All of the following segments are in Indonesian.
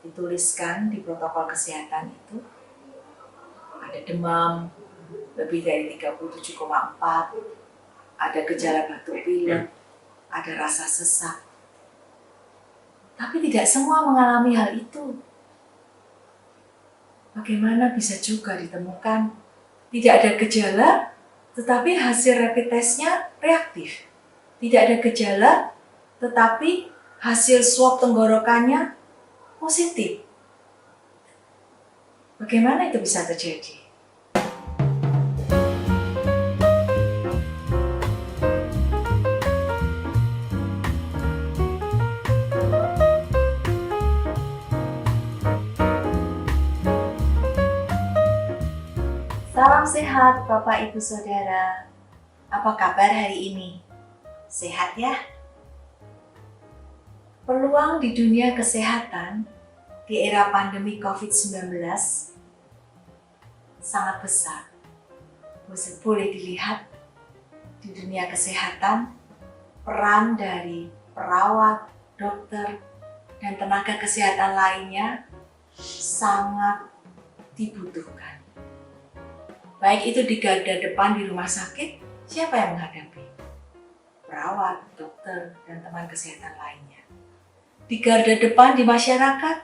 dituliskan di protokol kesehatan itu ada demam lebih dari 37,4, ada gejala batuk pilek, ada rasa sesak. Tapi tidak semua mengalami hal itu. Bagaimana bisa juga ditemukan tidak ada gejala, tetapi hasil rapid test-nya reaktif. Tidak ada gejala, tetapi hasil swab tenggorokannya positif. Bagaimana itu bisa terjadi? Salam sehat Bapak Ibu Saudara. Apa kabar hari ini? Sehat ya? Peluang di dunia kesehatan di era pandemi COVID-19 sangat besar. Boleh dilihat di dunia kesehatan, peran dari perawat, dokter, dan tenaga kesehatan lainnya sangat dibutuhkan. Baik itu di garda depan di rumah sakit, siapa yang menghadapi? Perawat, dokter, dan teman kesehatan lainnya. Di garda depan di masyarakat,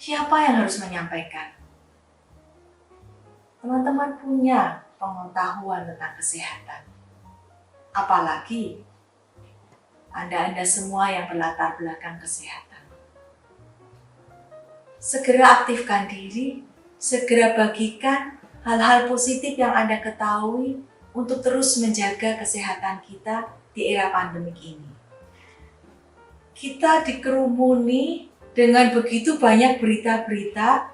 siapa yang harus menyampaikan? Teman-teman punya pengetahuan tentang kesehatan. Apalagi Anda semua yang berlatar belakang kesehatan. Segera aktifkan diri, segera bagikan hal-hal positif yang Anda ketahui untuk terus menjaga kesehatan kita di era pandemik ini. Kita dikerumuni dengan begitu banyak berita-berita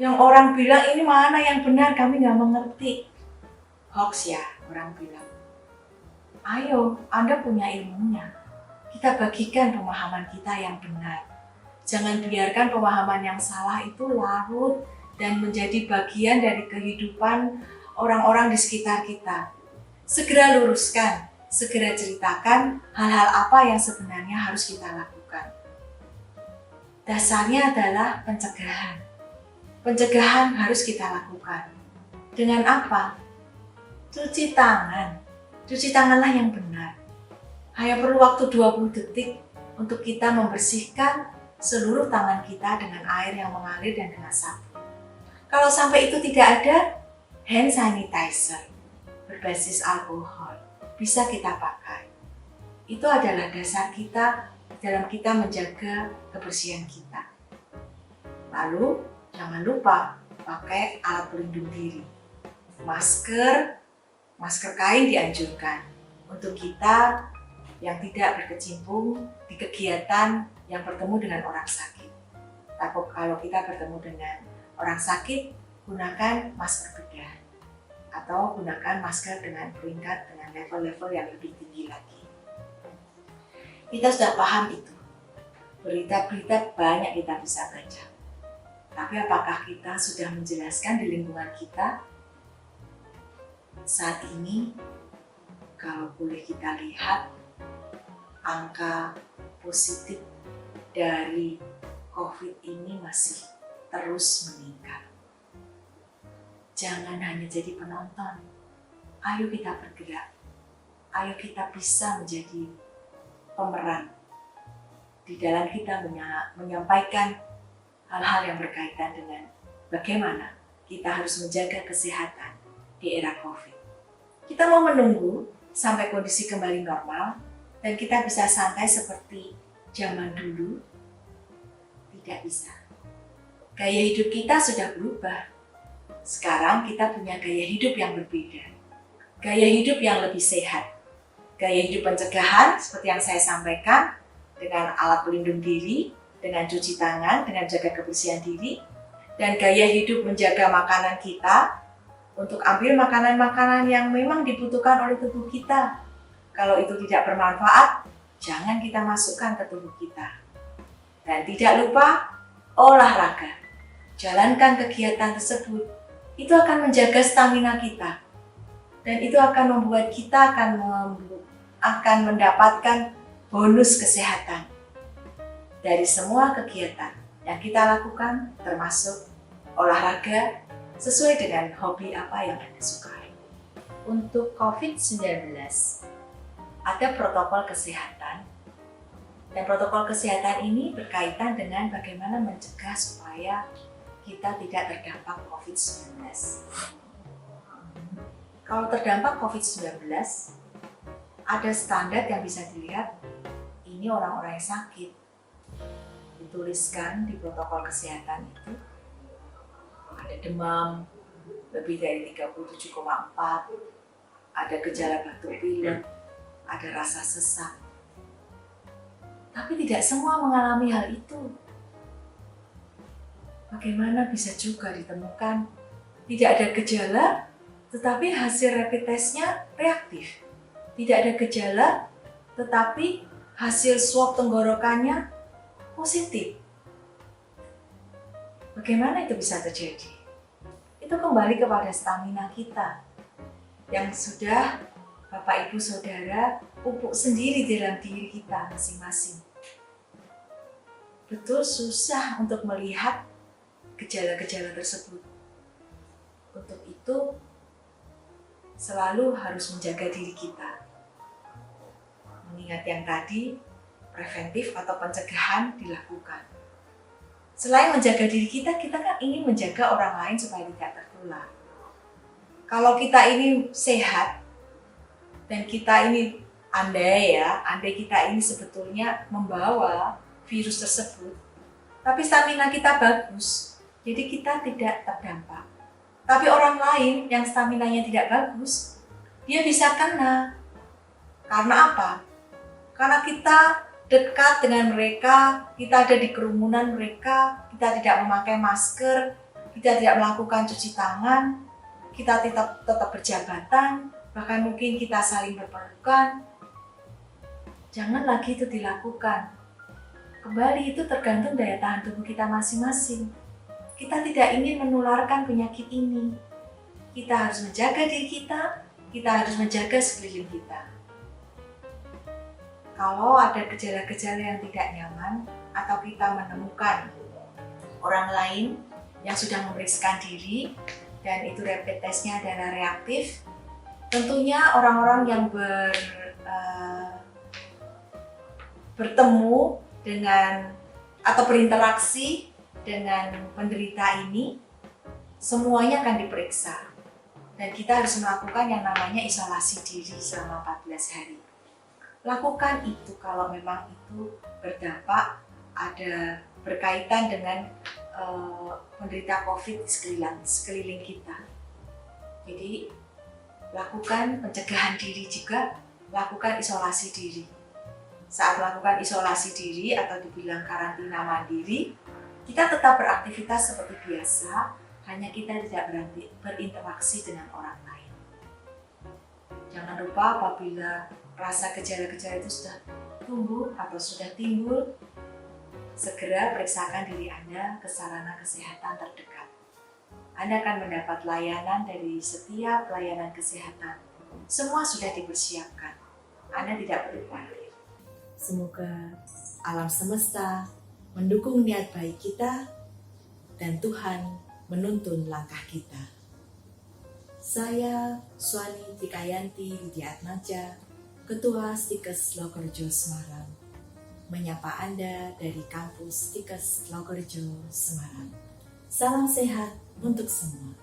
yang orang bilang ini mana yang benar, kami nggak mengerti. Hoax ya, orang bilang. Ayo, Anda punya ilmunya. Kita bagikan pemahaman kita yang benar. Jangan biarkan pemahaman yang salah itu larut dan menjadi bagian dari kehidupan orang-orang di sekitar kita. Segera luruskan, segera ceritakan hal-hal apa yang sebenarnya harus kita lakukan. Dasarnya adalah pencegahan. Pencegahan harus kita lakukan. Dengan apa? Cuci tangan. Cuci tanganlah yang benar. Hanya perlu waktu 20 detik untuk kita membersihkan seluruh tangan kita dengan air yang mengalir dan dengan sabun. Kalau sampai itu tidak ada, hand sanitizer berbasis alkohol bisa kita pakai. Itu adalah dasar kita dalam kita menjaga kebersihan kita. Lalu jangan lupa pakai alat pelindung diri. Masker kain dianjurkan untuk kita yang tidak berkecimpung di kegiatan yang bertemu dengan orang sakit. Tapi kalau kita bertemu dengan orang sakit, gunakan masker bedah atau gunakan masker dengan peringkat dengan level-level yang lebih tinggi lagi. Kita sudah paham itu. Berita-berita banyak kita bisa baca. Tapi apakah kita sudah menjelaskan di lingkungan kita? Saat ini, kalau boleh kita lihat, angka positif dari COVID ini masih terus meningkat. Jangan hanya jadi penonton. Ayo kita bergerak. Ayo kita bisa menjadi pemeran di dalam kita menyampaikan hal-hal yang berkaitan dengan bagaimana kita harus menjaga kesehatan di era COVID. Kita mau menunggu sampai kondisi kembali normal dan kita bisa santai seperti zaman dulu? Tidak bisa. Gaya hidup kita sudah berubah. Sekarang kita punya gaya hidup yang berbeda. Gaya hidup yang lebih sehat. Gaya hidup pencegahan seperti yang saya sampaikan dengan alat pelindung diri, dengan cuci tangan, dengan jaga kebersihan diri, dan gaya hidup menjaga makanan kita untuk ambil makanan-makanan yang memang dibutuhkan oleh tubuh kita. Kalau itu tidak bermanfaat, jangan kita masukkan ke tubuh kita. Dan tidak lupa olahraga. Jalankan kegiatan tersebut, itu akan menjaga stamina kita. Dan itu akan membuat kita akan mendapatkan bonus kesehatan dari semua kegiatan. yang kita lakukan termasuk olahraga sesuai dengan hobi apa yang Anda sukai. Untuk COVID-19, ada protokol kesehatan, dan protokol kesehatan ini berkaitan dengan bagaimana mencegah supaya kita tidak terdampak COVID-19. Kalau terdampak COVID-19, ada standar yang bisa dilihat, ini orang-orang yang sakit. Dituliskan di protokol kesehatan itu, ada demam lebih dari 37,4, ada gejala batuk pilek, ada rasa sesak. Tapi tidak semua mengalami hal itu. Bagaimana bisa juga ditemukan tidak ada gejala, tetapi hasil rapid test-nya reaktif. Tidak ada gejala, tetapi hasil swab tenggorokannya positif. Bagaimana itu bisa terjadi? Itu kembali kepada stamina kita yang sudah Bapak Ibu Saudara pupuk sendiri dalam diri kita masing-masing. Betul susah untuk melihat gejala-gejala tersebut. Untuk itu selalu harus menjaga diri kita. Mengingat yang tadi, preventif atau pencegahan dilakukan. Selain menjaga diri kita, kita kan ingin menjaga orang lain supaya tidak tertular. Kalau kita ini sehat, dan kita ini andai kita ini sebetulnya membawa virus tersebut, tapi stamina kita bagus, jadi kita tidak terdampak. Tapi orang lain yang staminanya tidak bagus, dia bisa kena. Karena apa? Karena kita dekat dengan mereka, kita ada di kerumunan mereka, kita tidak memakai masker, kita tidak melakukan cuci tangan, kita tetap berjabatan, bahkan mungkin kita saling berpelukan. Jangan lagi itu dilakukan. Kembali itu tergantung daya tahan tubuh kita masing-masing. Kita tidak ingin menularkan penyakit ini. Kita harus menjaga diri kita harus menjaga sekeliling kita. Kalau ada gejala-gejala yang tidak nyaman atau kita menemukan orang lain yang sudah memeriksakan diri dan itu rapid test-nya adalah reaktif, tentunya orang-orang yang bertemu dengan atau berinteraksi dengan penderita ini, semuanya akan diperiksa. Dan kita harus melakukan yang namanya isolasi diri selama 14 hari. Lakukan itu kalau memang itu berdampak, ada berkaitan dengan penderita COVID di sekeliling kita. Jadi lakukan pencegahan diri juga, lakukan isolasi diri. Saat melakukan isolasi diri atau dibilang karantina mandiri, kita tetap beraktivitas seperti biasa, hanya kita tidak berinteraksi dengan orang lain. Jangan lupa apabila rasa gejala-gejala itu sudah tumbuh atau sudah timbul, segera periksakan diri Anda ke sarana kesehatan terdekat. Anda akan mendapat layanan dari setiap layanan kesehatan. Semua sudah dipersiapkan. Anda tidak perlu khawatir. Semoga alam semesta mendukung niat baik kita dan Tuhan menuntun langkah kita. Saya Suani Tikayanti Widiatmaja, Ketua Stikes Lokorejo Semarang, menyapa Anda dari kampus Stikes Lokorejo Semarang. Salam sehat untuk semua.